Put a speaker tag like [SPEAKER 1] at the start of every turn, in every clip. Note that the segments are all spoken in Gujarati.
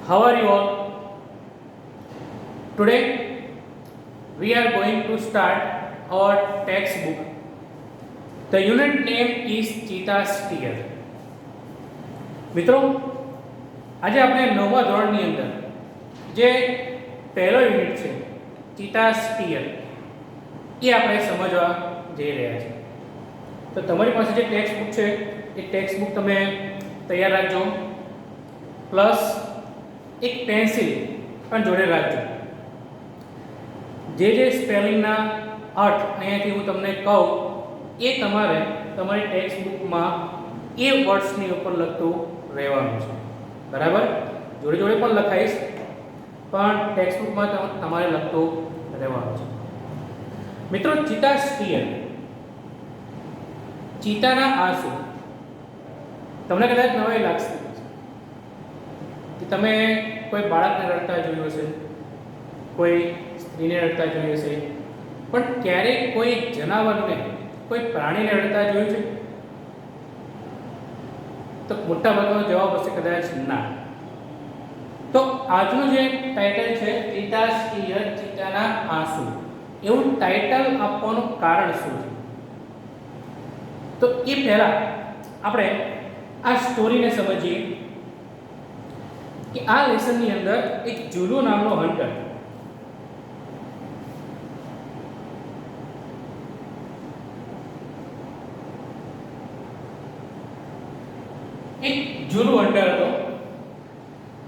[SPEAKER 1] How are you all? Today we are going to start our textbook. The unit name is Cheetah Steer. મિત્રો આજે આપણે નવમા ધોરણની અંદર જે પહેલો યુનિટ છે ચીતા સ્ટીયર એ આપણે સમજવા જઈ રહ્યા છીએ. તો તમારી પાસે જે ટેક્સ્ટ બુક છે એ ટેક્સ્ટ બુક તમે તૈયાર રાખજો, પ્લસ એક પેન્સિલ પણ જોડે રાખજો. જે સ્પેલિંગના અર્થ અહીંયાથી હું તમને કહું એ તમારે તમારી ટેક્સ્ટ બુકમાં એ વર્ડ્સની ઉપર લખતું રહેવાનું છે, બરાબર? જોડે જોડે પણ લખાઈશ, પણ ટેક્સ્ટ બુકમાં તમારે લખતું રહેવાનું છે. મિત્રો, ચીતા સ્ટીયર, ચીતાના આંસુ. તમને કદાચ નવાઈ લાગશે કે તમે કોઈ બાળકને રડતા જોયું હશે, કોઈ સ્ત્રીને રડતા જોયું હશે, પણ ક્યારેય કોઈ જનાવરને, કોઈ પ્રાણીને રડતા જોયું છે? તો મોટા ભાગનો જવાબ હશે કદાચ ના. તો આજનું જે ટાઇટલ છે ચીતા સ્ટીયર, ચીતાના આંસુ, એવું ટાઇટલ આપવાનું કારણ શું છે? તો એ પહેલા આપણે આ સ્ટોરીને સમજીએ કે આ લેસનની અંદર એક જુલુ નામનો હન્ટર હતો.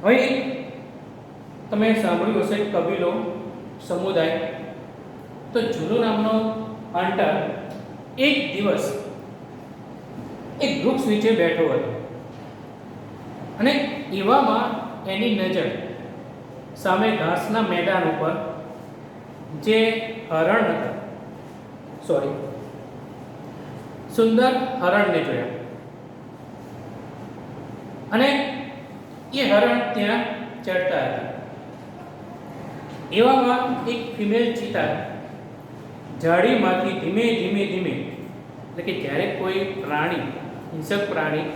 [SPEAKER 1] હવે તમે સાંભળ્યું હશે કબીલો, સમુદાય. તો જુલુ નામનો હન્ટર એક દિવસ એક વૃક્ષ નીચે બેઠો હતો અને એવામાં એની નજર સામે ઘાસના મેદાન ઉપર જે હરણ હતા, સુંદર હરણને જોયા. અને એ હરણ ત્યાં ચડતા હતા. એવામાં એક ફિમેલ ચીતા ઝાડીમાંથી ધીમે ધીમે એટલે કે જ્યારે કોઈ પ્રાણી, હિંસક પ્રાણી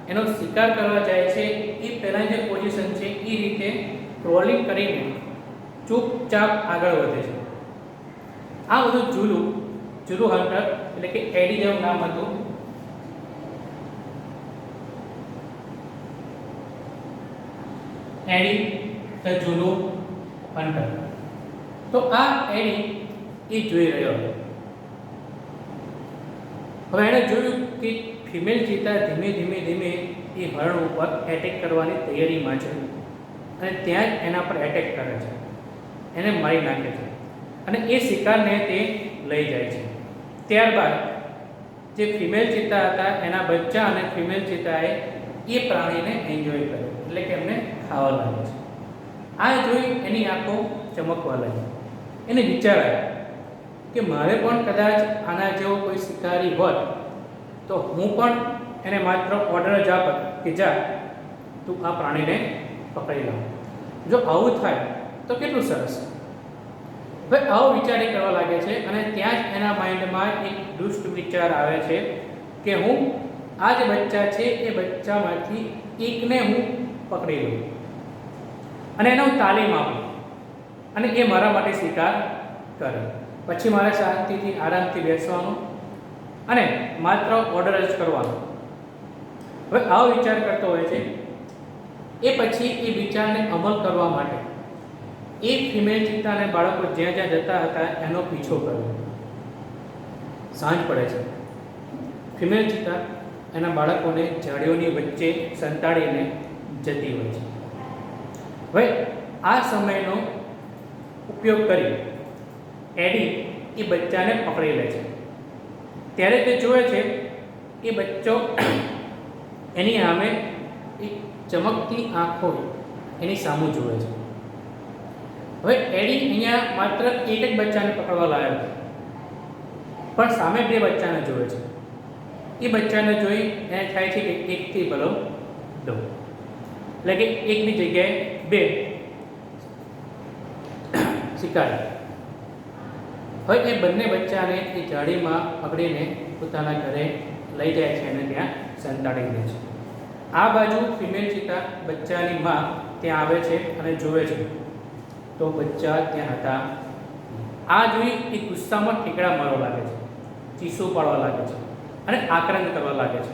[SPEAKER 1] એનો શિકાર કરવા જાય છે એ પહેલાં જે પોઝિશન છે એ રીતે ક્રોલિંગ કરીને ચૂપચાપ આગળ વધે છે. આ બધું જુલુ હન્ટર એટલે કે એડી જેવું નામ હતું. એડી ધ જુલુ હન્ટર. તો આ એડી એ જોઈ રહ્યો હતો. હવે એણે જોયું કે ફિમેલ ચીતા ધીમે ધીમે એ હરણ ઉપર એટેક કરવાની તૈયારીમાં છે અને ત્યાં જ એના પર એટેક કરે છે, એને મારી નાખે છે અને એ શિકારને તે લઈ જાય છે. ત્યારબાદ જે ફિમેલ ચીતા હતા એના બચ્ચા અને ફિમેલ ચીતાએ એ પ્રાણીને એન્જોય કર્યો, એટલે કે એમને ખાવા લાગે છે. આ જોઈ એની આંખો ચમકવા લાગી. એને વિચાર આવ્યો કે મારે પણ કદાચ આના જેવો કોઈ શિકારી હોત તો હું પણ એને માત્ર ઓર્ડર જ આપત કે જા તું આ પ્રાણીને પકડી લો. જો આવું થાય તો કેટલું સરસ. હવે આવો વિચાર એ કરવા લાગે છે અને ત્યાં જ એના માઇન્ડમાં એક દુષ્ટ વિચાર આવે છે કે હું આ જે બચ્ચા છે એ બચ્ચામાંથી એકને હું પકડી લઉં અને એને હું તાલીમ આપું અને એ મારા માટે શિકાર કરે. પછી મારે શાંતિથી આરામથી બેસવાનું અને માત્ર ઓર્ડર જ કરવાનો. હવે આવો વિચાર કરતો હોય છે. એ પછી એ વિચારને અમલ કરવા માટે એ ફિમેલ ચીતા અને બાળકો જ્યાં જ્યાં જતા હતા એનો પીછો કર્યો. સાંજ પડે છે. ફિમેલ ચીતા એના બાળકોને ઝાડીઓની વચ્ચે સંતાડીને જતી હોય છે. હવે આ સમયનો ઉપયોગ કરી એડી એ બચ્ચાને પકડી લે છે. ત્યારે તે જોવે છે એ બચ્ચો એની સામે એક ચમકતી આંખો એની સામું જોવે છે. હવે એડી અહીંયા માત્ર એક જ બચ્ચાને પકડવા લાવ્યો છે, પણ સામે બે બચ્ચાને જોવે છે. એ બચ્ચાને જોઈ એને થાય છે કે એકથી ભલો દો, એટલે કે એકની જગ્યાએ બે શિકારી. હવે એ બંને બચ્ચાને એ જાળીમાં પકડીને પોતાના ઘરે લઈ જાય છે અને ત્યાં સંતાડી દે છે. આ બાજુ ફિમેલ ચિત્તા બચ્ચાની માં ત્યાં આવે છે અને જોવે છે તો બચ્ચા ત્યાં હતા. આ જોઈ એ ગુસ્સામાં ઠેકડા મારવા લાગે છે, ચીસો પાડવા લાગે છે અને આક્રમણ કરવા લાગે છે.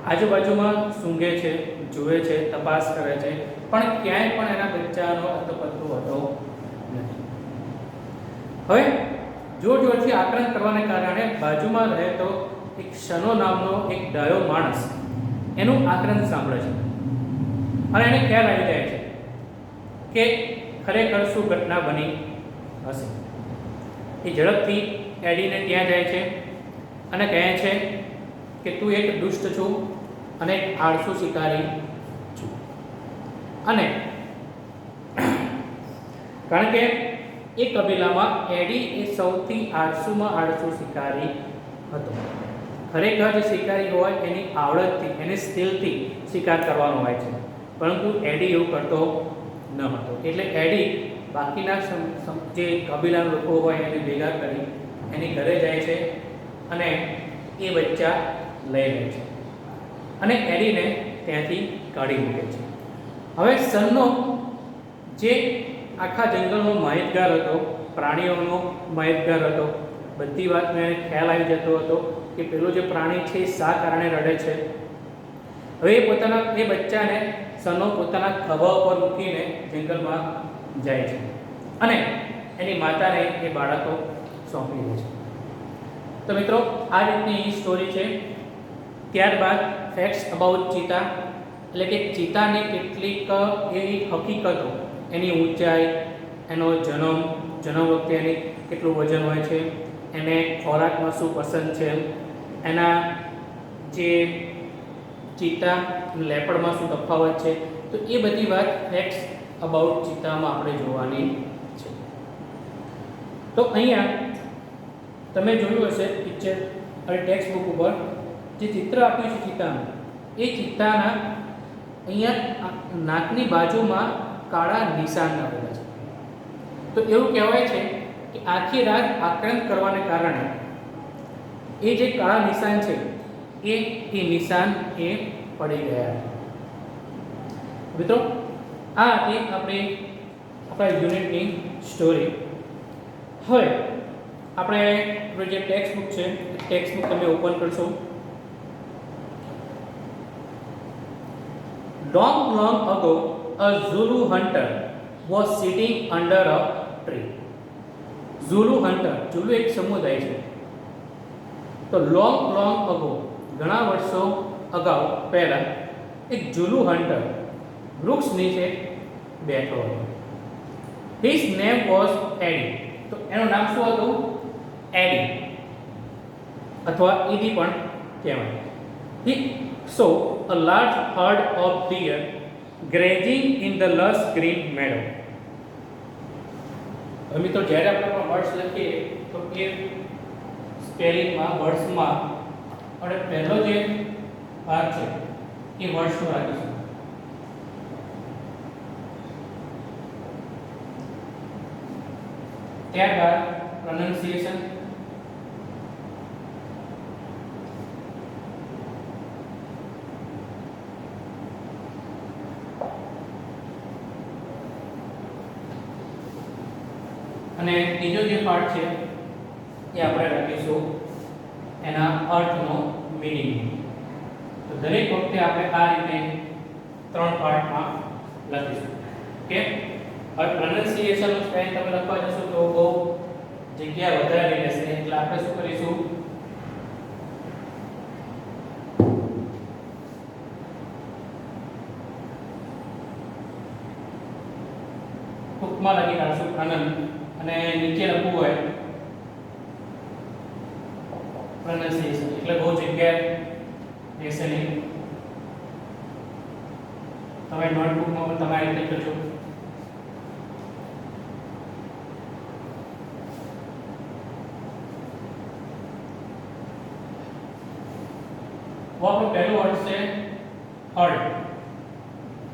[SPEAKER 1] આજુબાજુમાં સૂંઘે છે, જુએ છે, તપાસ કરે છે, પણ ક્યાંય પણ એના બચ્ચાનો અતપત્તો હતો નથી. હવે જોર જોરથી આક્રમણ કરવાને કારણે બાજુમાં રહેતો એક શનો નામનો એક ડાયો માણસ એનું આક્રમણ સાંભળે છે અને એને ખ્યાલ આવી જાય છે કે ખરેખર શું ઘટના બની હશે. એ ઝડપથી એડીને ત્યાં જાય છે અને કહે છે કે તું એક દુષ્ટ છું અને એક આળસુ શિકારી છું. અને કારણ કે એ કબીલામાં એડી એ સૌથી આળસુમાં આળસુ શિકારી હતો. ખરેખર જે શિકારી હોય એની આવડતથી, એની સ્કિલથી શિકાર કરવાનો હોય છે, પરંતુ એડી એવું કરતો ન હતો. એટલે એડી બાકીના જે કબીલાના લોકો હોય એને ભેગા કરી એની ઘરે જાય છે અને એ બચ્ચા લઈ લે છે અને એડીને ત્યાંથી કાઢી મૂકે છે. હવે સનનો જે આખા જંગલનો માહિતગાર હતો, પ્રાણીઓનો માહિતગાર હતો, બધી વાતનો એને ખ્યાલ આવી જતો હતો કે પેલું જે પ્રાણી છે એ શા કારણે રડે છે. હવે એ બચ્ચાને સનો પોતાના ખભા ઉપર મૂકીને જંગલમાં જાય છે અને એની માતાને એ બાળકો સોંપી દે છે. તો મિત્રો આ રીતની સ્ટોરી છે. ત્યારબાદ ફેક્ટ્સ અબાઉટ ચીતા, એટલે કે ચીતાની કેટલીક એવી હકીકતો, એની ઊંચાઈ, એનો જન્મ વખતે એની કેટલું વજન હોય છે, એને ખોરાકમાં શું પસંદ છે, એના જે ચીતા લેપડમાં શું તફાવત છે, તો એ બધી વાત ફેક્ટ્સ અબાઉટ ચીતામાં આપણે જોવાની છે. તો અહીંયા તમે જોયું હશે પિક્ચર અને ટેક્સ્ટ બુક ઉપર જે ચિત્ર આપ્યું છે ચિત્તાનું, એ ચિત્તાના અહીંયા નાકની બાજુમાં કાળા નિશાન આવેલા છે. તો એવું કહેવાય છે કે આખી રાત આક્રમણ કરવાને કારણે એ જે કાળા નિશાન છે એ નિશાન એ પડી ગયા. મિત્રો આ હતી આપણા યુનિટની સ્ટોરી. હવે આપણે જે ટેક્સ્ટ બુક છે ટેક્સ્ટ બુક તમે ઓપન કરશો. Long ago, a Zulu hunter was sitting under a tree. Zulu hunter, Zulu એક સમુદાય છે. તો long ago, ઘણા વર્ષો અગાઉ પહેલા એક Zulu hunter વૃક્ષ નીચે બેઠો હતો. His name was Eddie. તો એનું નામ શું હતું? એડી અથવા ઈડી પણ કહેવાય. He saw a large herd of deer grazing in the lush green meadow. હવે તો જ્યારે આપણે પણ વર્ડ્સ લખીએ તો એ સ્પેલિંગમાં વર્ડ્સમાં આપણે પહેલો જે ભાગ છે એ વર્ડ્સનો રાખીશું. ત્યારબાદ પ્રોનાઉન્સિએશન, અને ત્રીજો જે પાર્ટ છે એ આપણે રાખીશું એના અર્થનો મીનિંગ. તો દરેક વખતે આપણે આ રીતે 3 પાર્ટમાં લખીશું. ઓકે, હવે પ્રોનાઉન્સિએશનનો સ્ટાઇલ તમે લખવા જશો તો બહુ જગ્યા વધારે લેશે, એટલે આપણે શું કરીશું, ટૂંકમાં લખી નાખશું પ્રોનાઉન, અને નીચે લખવું હોય પ્રોનાઉન્સિએશન, એટલે બહુ જગ્યા લેશે નહીં. તમે નોટબુકમાં પણ તમારી રીતે કરજો. वो આપણો પહેલો વર્ડ છે હર્ડ,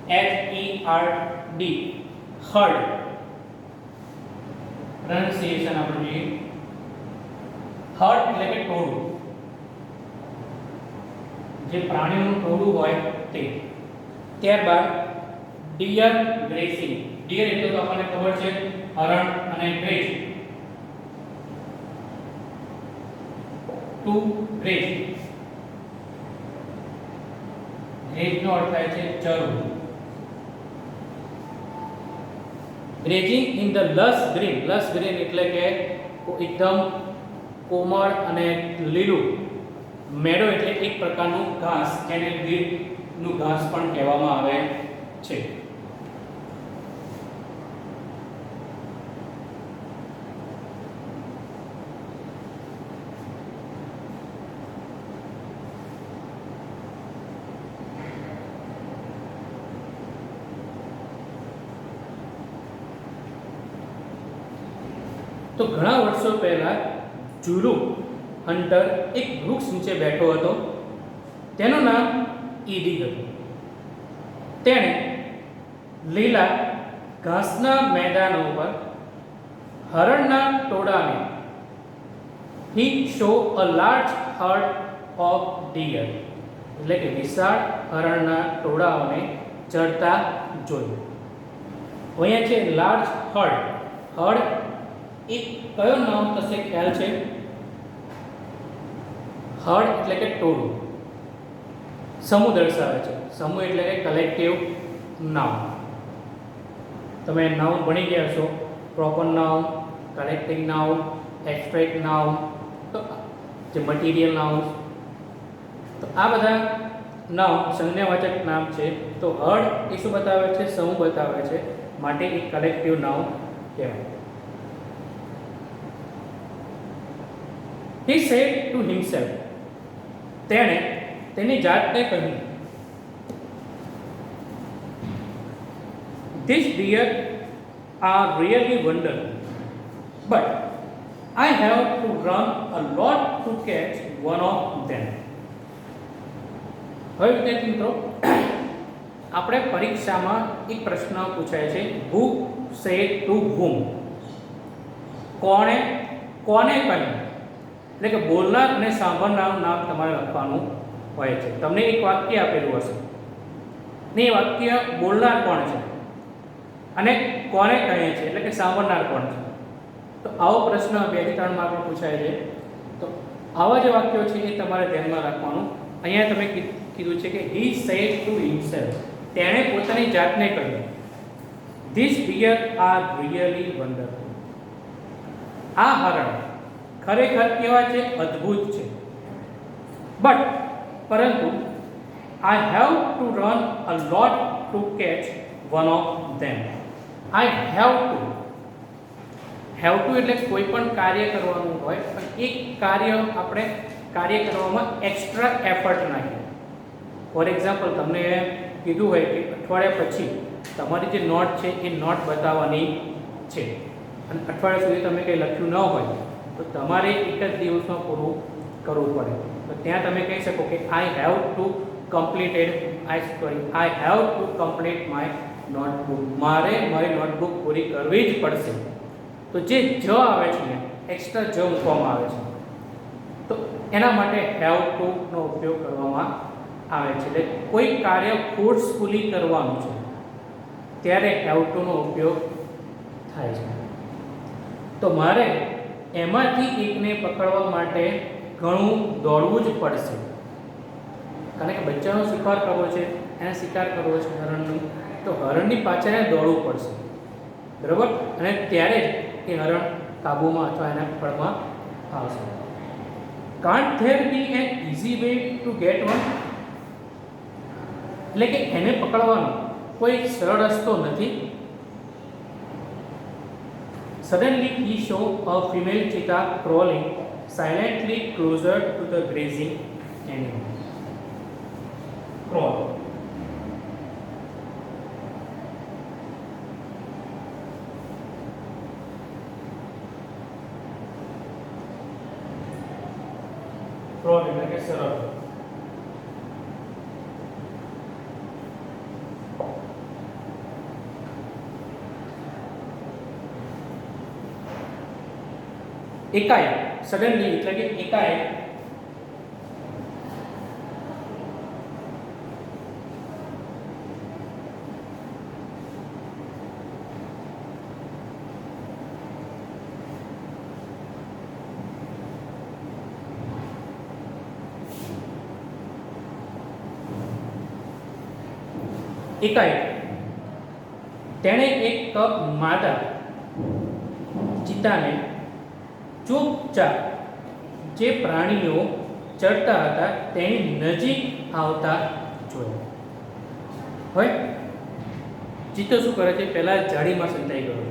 [SPEAKER 1] HERD, હર્ડ. પ્રોનાઉન્સિએશન આપણે જોઈએ. હર્ડ એટલે કે ટોળું. જે પ્રાણીઓનું ટોળું હોય તે. ત્યારબાદ ડિયર ગ્રેસિંગ. ડિયર એટલે તો આપણને ખબર છે હરણ અને ગ્રેઝ. ટુ ગ્રેઝ. ગ્રેઝ નો અર્થ થાય છે ચરવું. Grazing in the lush green. Lush green એટલે કે એકદમ કોમળ અને લીલું. મેડો એટલે એક પ્રકારનું ઘાસ જેને ગીરનું ઘાસ પણ કહેવામાં આવે છે. તો ઘણા વર્ષો પહેલા જુલુ હન્ટર એક વૃક્ષ નીચે બેઠો હતો. તેનું નામ ઈડી હતું. તેણે લીલા ઘાસના મેદાનો ઉપર હરણના ટોળાને he show a large herd of deer એટલે કે વિશાળ હરણના ટોળાઓને ચરતા જોયું. અહીંયા છે લાર્જ હર્ડ. હર્ડ એક કયો નામ થશે ખ્યાલ છે? હર્ડ એટલે કે ટોળું. સમૂહ દર્શાવે છે. સમૂહ એટલે કે કલેક્ટિવ નાઉન. તમે નાઉન ભણી ગયા છો. Proper noun, collective noun, abstract noun, તો જે મટીરિયલ નાઉન. તો આ બધા નાઉન સંજ્ઞાવાચક નામ છે. તો હર્ડ એ શું બતાવે છે? સમૂહ બતાવે છે. માટે એક કલેક્ટિવ નાઉન કહેવાય. He said to himself. તેણે તેની જાતને કહ્યું, These deer are really wonderful, but I have to run a lot to catch one of them. હવે વિદ્યાર્થી મિત્રો, આપણે પરીક્ષામાં એક પ્રશ્ન પૂછાય છે, Who said to whom? કોણે કોને કહ્યું? એટલે કે બોલનાર અને સાંભળનારનું નામ તમારે લખવાનું હોય છે. તમને એક વાક્ય આપેલું હશે ને એ વાક્ય બોલનાર કોણ છે અને કોને કહે છે એટલે કે સાંભળનાર કોણ છે. તો આવો પ્રશ્ન 2 થી 3 માર્કમાં પૂછાય છે. તો આવા જે વાક્યો છે એ તમારે ધ્યાનમાં રાખવાનું. અહીંયા તમે કીધું છે કે he said to himself. તેણે પોતાની જાતને કહ્યું, These deer are really wonderful. આ હરણ ખરેખર કેવા છે? અદ્ભુત છે. બટ પરંતુ I have to run a lot to catch one of them. I have to એટલે કોઈ પણ કાર્ય કરવાનું હોય પણ એક કાર્ય આપણે કાર્ય કરવામાં એક્સ્ટ્રા એફર્ટ નાખીએ. ફોર એક્ઝામ્પલ તમને કીધું હોય કે અઠવાડિયા પછી તમારી જે નોટ છે એ નોટ બતાવવાની છે અને અઠવાડિયા સુધી તમે કંઈ લખ્યું ન હોય તો તમારે એક જ દિવસમાં પૂરું કરવું પડે. તો ત્યાં તમે કહી શકો કે I have to complete my notebook. મારે મારી નોટબુક પૂરી કરવી જ પડશે. તો જે જ આવે છે એક્સ્ટ્રા જ મૂકવામાં આવે છે. તો એના માટે હેવ ટુ નો ઉપયોગ કરવામાં આવે છે. એટલે કોઈ કાર્ય ફોર્સફુલી કરવાનું છે ત્યારે હેવ ટુ નો ઉપયોગ થાય છે. તો મારે એમાંથી એકને પકડવા માટે ઘણું દોડવું જ પડશે. કારણ કે બચ્ચાનો શિકાર કરવો છે, એને શિકાર કરવો છે હરણની, તો હરણની પાછળ દોડવું પડશે. બરાબર? અને ત્યારે જ એ હરણ કાબૂમાં અથવા એના પકડમાં આવશે. Can't there be an easy way to get one? એટલે કે એને પકડવાનો કોઈ સરળ રસ્તો નથી. Suddenly he saw a female cheetah crawling silently closer to the grazing animal. Crawl. Crawl એટલે કે સરળ. એકાએક, સડનલી એટલે કે એકાએક એકાએક તેણે એક માદા ચિત્તાને ચૂપચાપ જે પ્રાણીઓ ચરતા હતા તેની નજીક આવતા જોયા. હવે ચિત્તો શું કરે છે? પહેલા જાળીમાં સંતાઈ ગયો,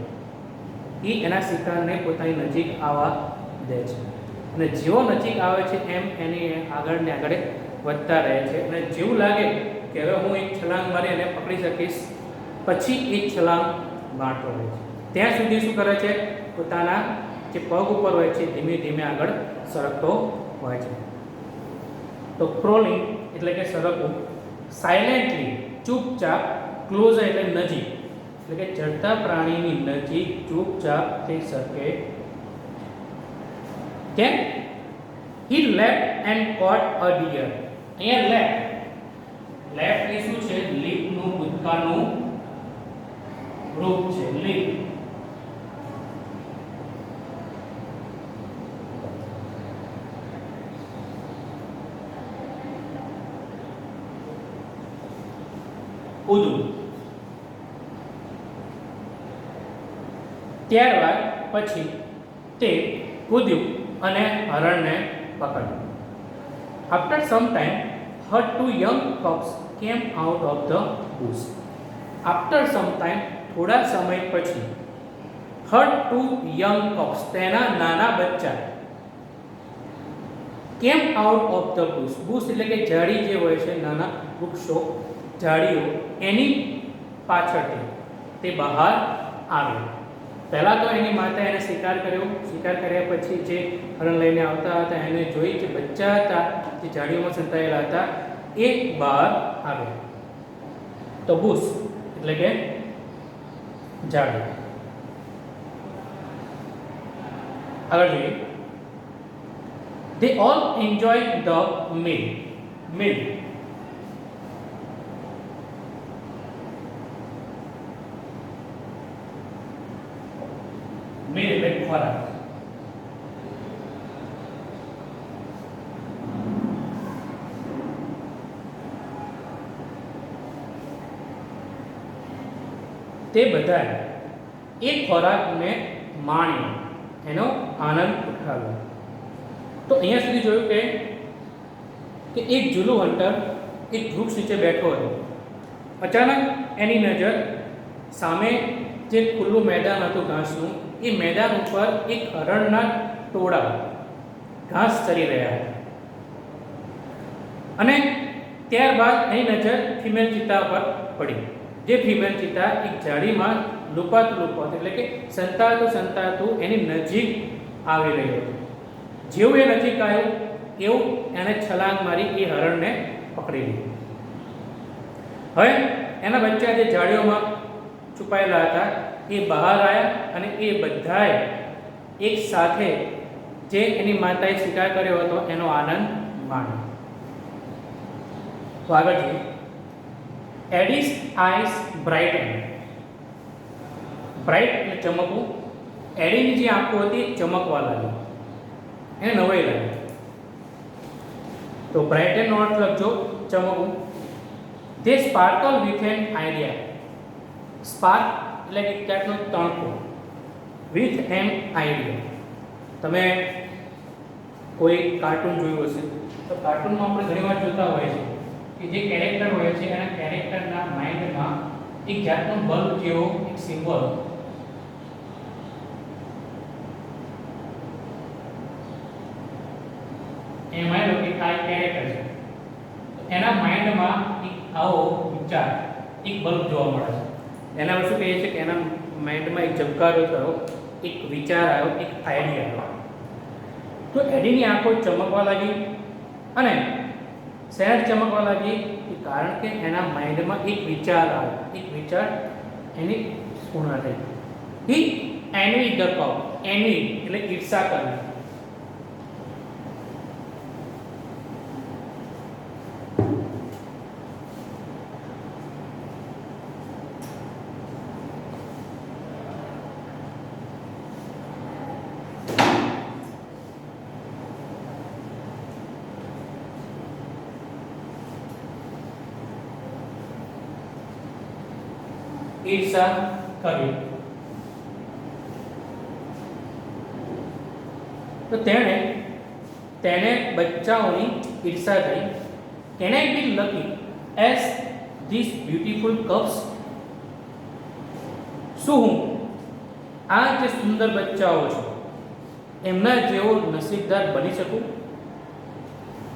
[SPEAKER 1] એ એના શિકારને પોતાની નજીક આવવા દે છે, અને જેવો નજીક આવે છે એમ એની આગળ ને આગળ વધતા રહે છે, અને જેવું લાગે કે હવે હું એક છલાંગ મારી અને પકડી શકીશ, પછી એક છલાંગ મારતો રહે છે. ત્યાં સુધી શું કરે છે? પોતાના જે પગ ઉપર હોય છે ધીમે ધીમે આગળ સરકતો હોય છે. તો ક્રોલિંગ એટલે કે સરકવું, સાયલેન્ટલી ચૂપચાપ, ક્લોઝ એટલે નજીક, એટલે કે ચડતા પ્રાણીની નજીક ચૂપચાપ તે સરકે. કેમ? He left and caught a deer. અહીંયા લેફ્ટ એ શું છે? લીપનું કૂદકાનું રૂપ છે. લીપ કૂદવું. ત્યારબાદ પછી તે કૂદ્યું અને હરણને પકડ્યું. After some time her two young cubs came out of the bush. After some time થોડા સમય પછી her two young cubs તેના નાના બચ્ચા came out of the bush. bush એટલે કે ઝાડી જે હોય છે, નાના વૃક્ષો, ઝાડીઓ, એની પાછળથી તે બહાર આવ્યો. પહેલાં તો એની માતા એને શિકાર કર્યો. શિકાર કર્યા પછી જે હરણ લઈને આવતા હતા એને જોઈ જે બચ્ચા હતા જે ઝાડીઓમાં સંતાયેલા હતા એ બહાર આવ્યા. તો બુશ એટલે કે ઝાડી. આગળ જોઈએ. They all enjoy the meal. meal એટલે ખોરાક. તે બધા એ ખોરાકને માણ્યો, એનો આનંદ ઉઠાવ્યો. તો અહીંયા સુધી જોયું કે એક જુલુ હન્ટર એક વૃક્ષ નીચે બેઠો હતો. અચાનક એની નજર સામે જે ખુલ્લું મેદાન હતું ઘાસનું, એ મેદાન ઉપર એક હરણના ટોળા ઘાસ ચરી રહ્યા હતા. અને ત્યારબાદ એની નજર ફિમેલ ચિત્તા પર પડી. જે ફિમેલ ચિત્તા એક ઝાડીમાં લુપાતું એટલે કે સંતાતું એની નજીક આવી રહ્યો હતો. જેવું એ નજીક આવ્યું એવું એને છલાંગ મારી એ હરણને પકડી લીધું. હવે એના બચ્ચા જે ઝાડીઓમાં છુપાયેલા હતા એ બહાર આવ્યા અને એ બધાએ એક સાથે જે એની માતાએ શિકાર કર્યો હતો એનો આનંદ માણ્યો. તો આગળ જોઈએ. એડીસ આઈસ બ્રાઇટન. બ્રાઇટ એટલે ચમકવું. એડીની જે આંખો હતી ચમકવા લાગી, એને નવાઈ લાગી. તો બ્રાઇટનનો અર્થ લખજો ચમકવું. તે sparkle with an idea. Spark એટલે કે ક્યાંકનો તણકો, વિથ એન આઈડિયા. તમે કોઈ કાર્ટૂન જોયું હશે તો કાર્ટૂનમાં આપણે ઘણી વાર જોતા હોય છે કે જે કેરેક્ટર હોય છે એના કેરેક્ટરના માઇન્ડમાં એક જાતનો બલ્બ જેવો એક સિમ્બોલ એમાં લો કે આ કેરેક્ટર છે, તો એના માઇન્ડમાં એક આવો વિચાર, એક બલ્બ જોવા મળે છે. એના શું કહીએ છીએ કે એના માઇન્ડમાં એક ઝબકારો થયો, એક વિચાર આવ્યો, એક આઈડિયા આવ્યો. તો એડીની આંખો ચમકવા લાગી. અને શહેર ચમકવા લાગી કારણ કે એના માઇન્ડમાં એક વિચાર આવ્યો, એક વિચાર એની પૂર્ણ થઈ. હી એનવી ધ કપ. એનવી એટલે ઈર્ષા કરવી. ઈર્ષા કરવી. તો તેને બચ્ચાઓની ઈર્ષા થઈ. Can I be lucky as this beautiful cups? શું હું આ જે સુંદર બચ્ચાઓ છે એમના જેવો નસીબદાર બની શકું?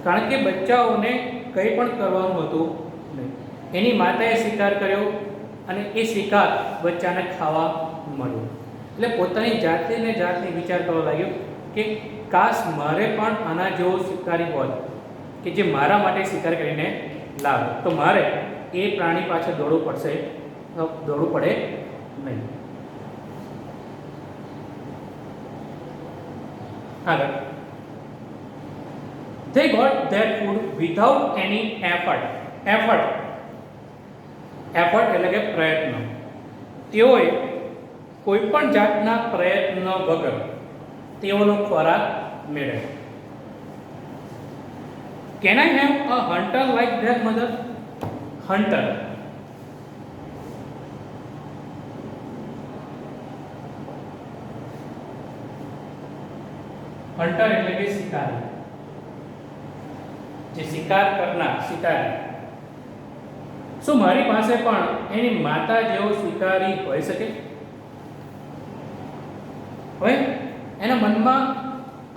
[SPEAKER 1] કારણ કે બચ્ચાઓને કંઈ પણ કરવાનું હતું નહીં. એની માતાએ શિકાર કર્યો અને એ શિકાર બચ્ચાને ખાવા મળ્યો. એટલે પોતાની જાતને વિચાર કરવા લાગ્યો કે કાશ મારે પણ આના જેવો શિકારી હોય કે જે મારા માટે શિકાર કરીને લાવે, તો મારે એ પ્રાણી પાછળ દોડવું પડે નહીં. આગળ, they got their food without any effort એટલે કે પ્રયત્ન. તેઓએ કોઈ પણ જાતના પ્રયત્ન વગર તેઓનો ખોરાક મેળવ્યો. Can I have a hunter like their mother? Hunter એટલે કે શિકારી, જે શિકાર કરનાર શિકારી. શું મારી પાસે પણ એની માતા જેવો શિકારી હોઈ શકે? હવે એના મનમાં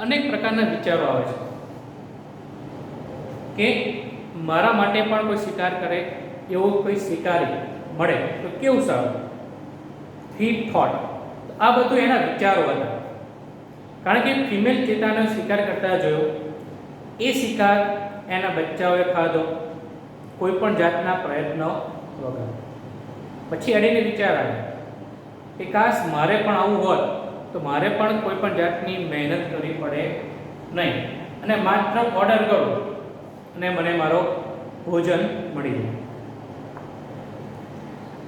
[SPEAKER 1] અનેક પ્રકારના વિચારો આવે છે કે મારા માટે પણ કોઈ શિકાર કરે એવો કોઈ શિકારી મળે તો કેવું સારું. He thought. આ બધું એના વિચારો હતા. કારણ કે ફિમેલ ચેતાનો શિકાર કરતા જોયો, એ શિકાર એના બચ્ચાઓએ ખાધો કોઈ પણ જાતના પ્રયત્નો વગર. પછી અડીને વિચાર આવ્યો કે કાશ મારે પણ આવું હોત તો મારે પણ કોઈ પણ જાતની મહેનત કરવી પડે નહીં અને માત્ર ઓર્ડર કરો અને મને મારો ભોજન મળી જાય.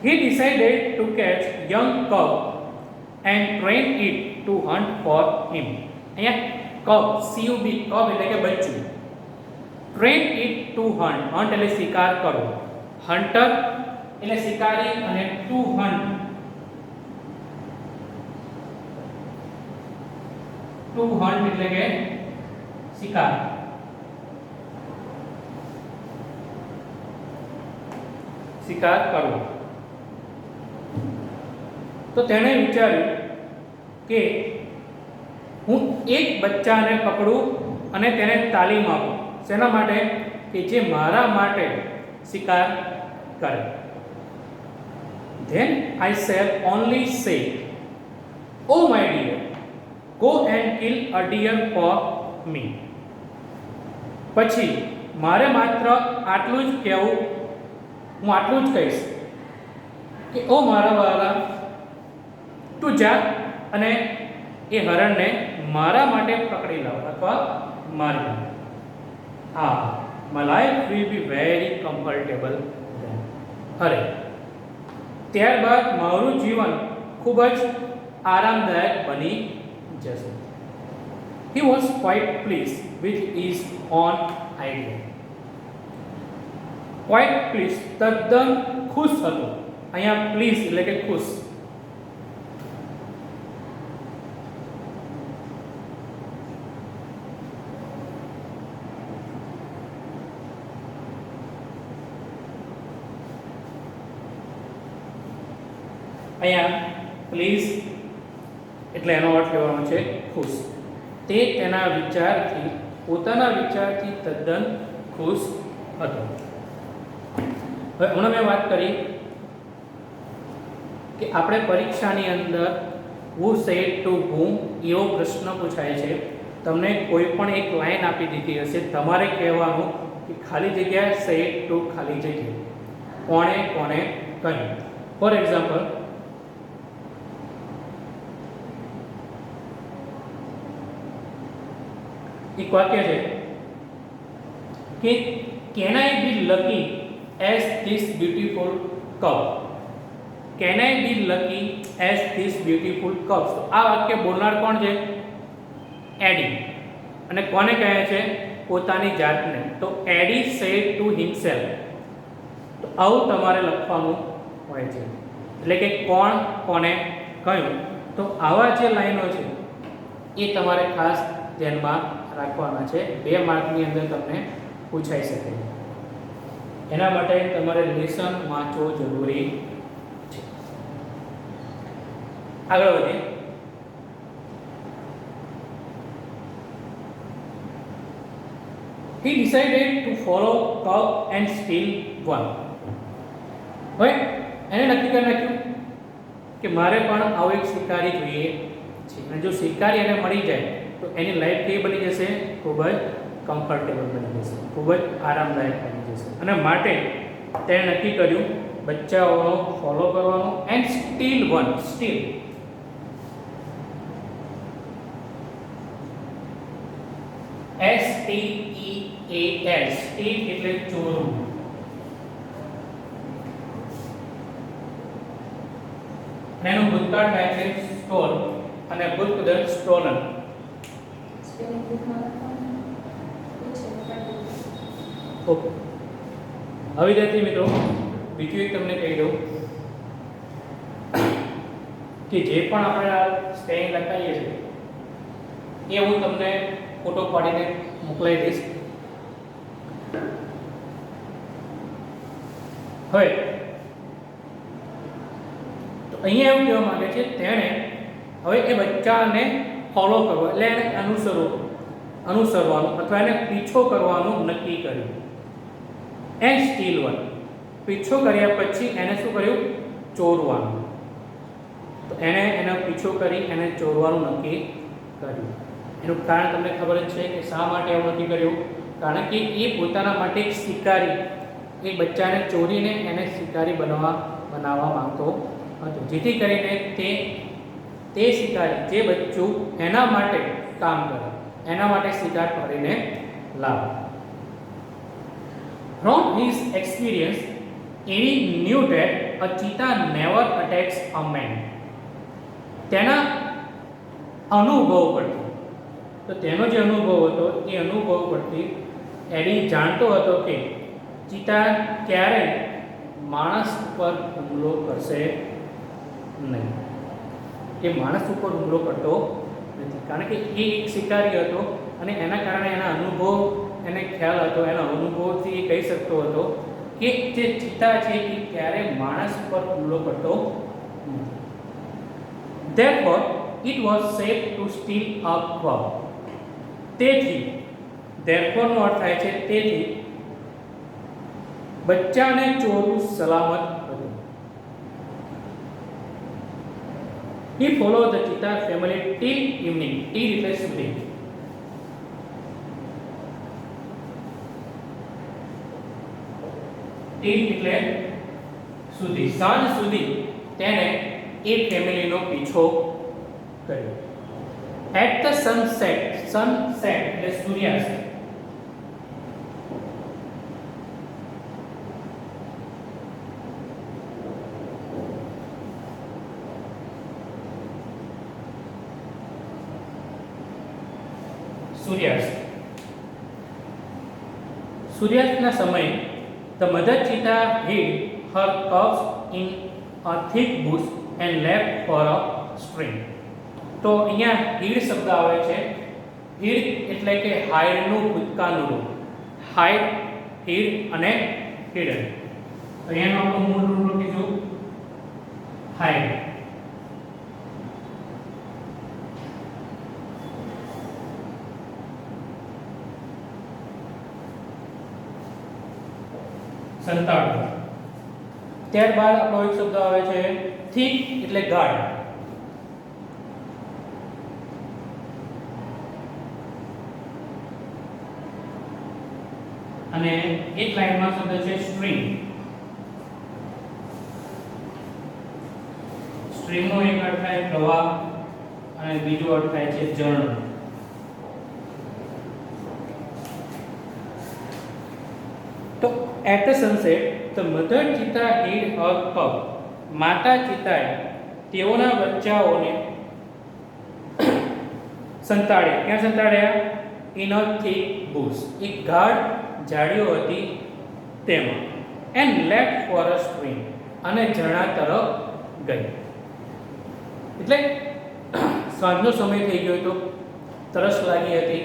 [SPEAKER 1] He decided to catch young cub and train it to hunt for him. અહીંયા cub, CUB, cub એટલે કે બચ્ચું. Train it to hunt. Hunt એટલે શિકાર કરો. Hunter એટલે શિકારી અને to hunt. To hunt એટલે કે શિકાર. શિકાર કરવો. તો તેણે વિચાર્યું કે હું એક બચ્ચાને પકડું અને તેને તાલીમ આપું. શેના માટે? કે જે મારા માટે શિકાર કરે. Then I shall only say, "Oh my dear, go and kill a deer for me." પછી મારે માત્ર આટલું જ કહેવું, હું આટલું જ કહીશ કે ઓ મારા વાલા, તું જા અને એ હરણને મારા માટે પકડી લાવ અથવા મારી લાવ. હા, my life will be very comfortable then. અરે, ત્યારબાદ મારું જીવન ખૂબ જ આરામદાયક બની જશે. He was quite pleased with his own idea. Quite pleased, તદ્દન ખુશ હતો. અહીંયા પ્લીઝ એટલે કે ખુશ. અહીંયા પ્લીઝ એટલે એનો અર્થ લેવાનો છે ખુશ. તે તેના વિચારથી, પોતાના વિચારથી તદ્દન ખુશ હતો. હવે હમણાં મેં વાત કરી કે આપણે પરીક્ષાની અંદર હુ સેડ ટુ whom એવો પ્રશ્ન પૂછાય છે. તમને કોઈ પણ એક લાઈન આપી દીધી હશે, તમારે કહેવાનું કે ખાલી જગ્યા સેડ ટુ ખાલી જગ્યા, કોણે કોને કહ્યું. ફોર એક્ઝામ્પલ, એક વાક્ય છે કે can I be lucky as this beautiful cup. Can I be lucky as this beautiful cups. આ વાક્ય બોલનાર કોણ છે? એડી. અને કોને કહે છે? પોતાની જાતને. તો એડી સેડ ટુ હિમસેલ્ફ. તો આવું તમારે લખવાનું હોય છે. એટલે કે કોણ કોને કહ્યું. તો આવા જે લાઈનો છે એ તમારે ખાસ ધ્યાનમાં રાખવાના છે. 2 માર્કની અંદર તમને પૂછાઈ શકે. એના માટે તમારે લેસન વાંચવો જરૂરી છે. આગળ વધીએ. He decided to follow cow and steal one. હવે એને નક્કી કરી નાખ્યું કે મારે પણ આવો એક શિકારી જોઈએ છે. અને જો શિકારી એને મળી જાય તો એની લાઈફ કેવી બની જશે? ખૂબ જ કમ્ફર્ટેબલ બની જશે, ખૂબ જ આરામદાયક બની જશે. અને માટે તેણે નક્કી કર્યું બચ્ચાઓનો ફોલો કરવાનો and steel one. Steel STEAL steel એટલે ચોરવું. એનું ભૂતકાળ થાય છે સ્ટોલ અને ભૂતપદ સ્ટોલન. ઓકે. હવે વિદ્યાર્થી મિત્રો બીજું એક તમને કહી દઉં કે જે પણ આપણે આ સ્પેલિંગ લખાઈએ છીએ એ હું તમને ફોટો પાડીને મોકલાવી દઈશ. હવે તો અહીંયા એવું કહેવા માંગે છે તેણે હવે એ બચ્ચાને ફોલો કરવો એટલે એને અનુસરવાનું અથવા એને પીછો કરવાનું નક્કી કર્યું. And steel one. પીછો કર્યા પછી એને શું કર્યું? ચોરવાનું. તો એણે એનો પીછો કરી એને ચોરવાનું નક્કી કર્યું. એનું કારણ તમને ખબર જ છે કે શા માટે એવું નક્કી કર્યું? કારણ કે એ પોતાના માટે એક શિકારી, એ બચ્ચાને ચોરીને એને શિકારી બનાવવા માંગતો હતો, જેથી કરીને તે શિકારી જે બચ્ચું એના માટે કામ કરે, એના માટે શિકાર કરીને લાવે. From his experience, he knew that a cheetah never attacks a man. તેના અનુભવ પરથી, તો તેનો જે અનુભવ હતો એ અનુભવ પરથી એડી જાણતો હતો કે ચિતા ક્યારેય માણસ ઉપર હુમલો કરશે નહીં, કે માણસ ઉપર હુમલો કરતો નથી. કારણ કે એ એક શિકારી હતો અને એના કારણે એના અનુભવ એને ખ્યાલ હતો, એના અનુભવથી એ કહી શકતો હતો કે જે ચિતા છે એ ક્યારેય માણસ ઉપર હુમલો કરતો નથી. Therefore, it was safe to steal a cow. તેથી therefore નો અર્થ થાય છે તેથી બચ્ચાને ચોરવું સલામત હતું. He followed the cheetah family till evening. Till એટલે સુધી. till એટલે સુધી, સાંજ સુધી તેણે એ ફેમિલીનો પીછો કર્યો. At the sunset, sunset એટલે સૂર્યાસ્ત, સૂર્યાસ્તના સમયે the mother cheetah hid her cubs in a thick bush and left for a stream. તો અહીંયા હીડ શબ્દ આવે છે. હીડ એટલે કે હાઈડનું ભૂતકાળનું રૂપ. હાઈડ, હીડ અને હિડન. તો અહીંયાનું આપણું મૂળ રૂપ લખીશું હાઈડ. સંતાડવું. ત્યારબાદ આપણો એક શબ્દ આવે છે થીક એટલે ગાઢ. અને એક લાઈનમાં શબ્દ છે સ્ટ્રીમ. સ્ટ્રીમનો એક અર્થ થાય પ્રવાહ અને બીજો અર્થ થાય છે ઝરણું. તો at the sunset the mother cheetah hid her cub. માતા ચિતાએ તેઓના બચ્ચાઓને સંતાડ્યા. ક્યાં સંતાડ્યા? in a thick bush. એક ગાઢ ઝાડીઓ હતી તેમાં. and left for a stream. અને ઝરણા તરફ ગઈ. એટલે સાંજનો સમય થઈ ગયો હતો, તરસ લાગી હતી,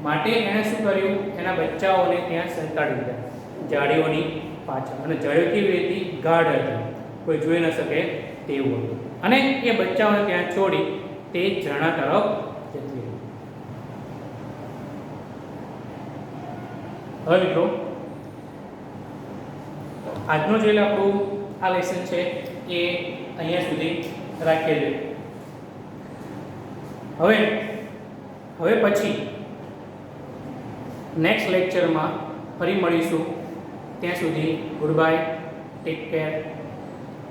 [SPEAKER 1] માટે એણે શું કર્યું, એના બચ્ચાઓને ત્યાં સંતાડી દીધા જાળીઓની પાછળ. અને જાળીઓ કેવી હતી? ગાઢ હતી, કોઈ જોઈ ન શકે તેવું હતું. અને એ બચ્ચાઓને ત્યાં છોડી તે ઝરણા તરફ જતી રહી. હવે મિત્રો, આજનો જે આપણું આ લેસન છે એ અહીંયા સુધી રાખીએ છીએ. હવે પછી નેક્સ્ટ લેક્ચરમાં ફરી મળીશું. ત્યાં સુધી ગુડ બાય, ટેક કેર.